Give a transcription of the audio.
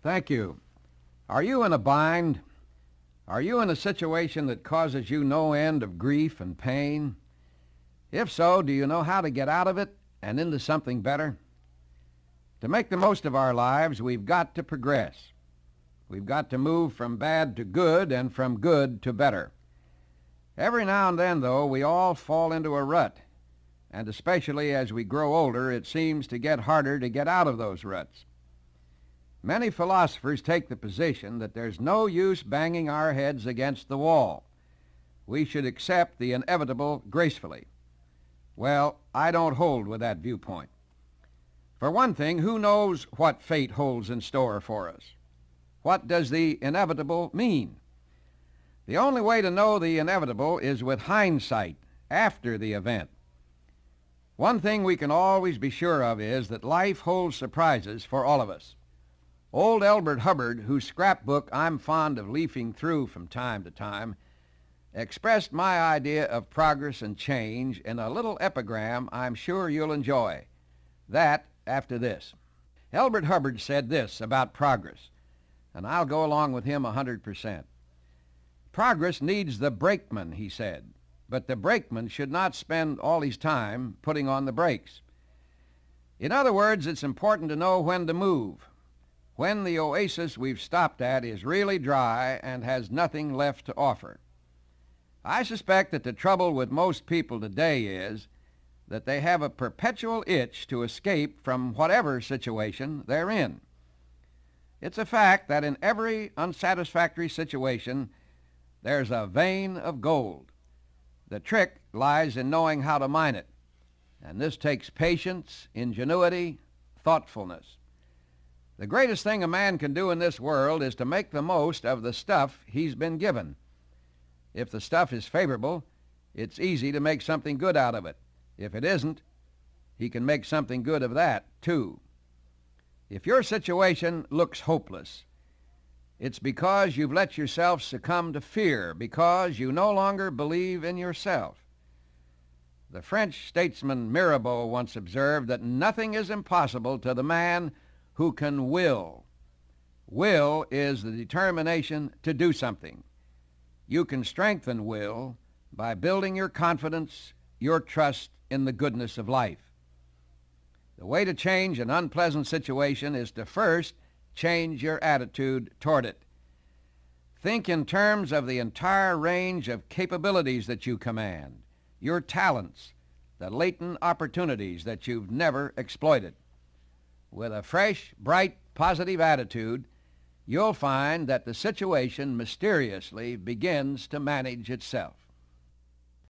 Thank you. Are you in a bind? Are you in a situation that causes you no end of grief and pain? If so, do you know how to get out of it and into something better? To make the most of our lives, we've got to progress. We've got to move from bad to good and from good to better. Every now and then, though, we all fall into a rut, and especially as we grow older, it seems to get harder to get out of those ruts. Many philosophers take the position that there's no use banging our heads against the wall. We should accept the inevitable gracefully. Well, I don't hold with that viewpoint. For one thing, who knows what fate holds in store for us? What does the inevitable mean? The only way to know the inevitable is with hindsight, after the event. One thing we can always be sure of is that life holds surprises for all of us. Old Elbert Hubbard, whose scrapbook I'm fond of leafing through from time to time, expressed my idea of progress and change in a little epigram I'm sure you'll enjoy. That after this. Elbert Hubbard said this about progress, and I'll go along with him 100%. Progress needs the brakeman, he said, but the brakeman should not spend all his time putting on the brakes. In other words, it's important to know when to move, when the oasis we've stopped at is really dry and has nothing left to offer. I suspect that the trouble with most people today is that they have a perpetual itch to escape from whatever situation they're in. It's a fact that in every unsatisfactory situation, there's a vein of gold. The trick lies in knowing how to mine it, and this takes patience, ingenuity, thoughtfulness. The greatest thing a man can do in this world is to make the most of the stuff he's been given. If the stuff is favorable, it's easy to make something good out of it. If it isn't, he can make something good of that, too. If your situation looks hopeless, it's because you've let yourself succumb to fear, because you no longer believe in yourself. The French statesman Mirabeau once observed that nothing is impossible to the man who can will. Will is the determination to do something. You can strengthen will by building your confidence, your trust in the goodness of life. The way to change an unpleasant situation is to first change your attitude toward it. Think in terms of the entire range of capabilities that you command, your talents, the latent opportunities that you've never exploited. With a fresh, bright, positive attitude, you'll find that the situation mysteriously begins to manage itself.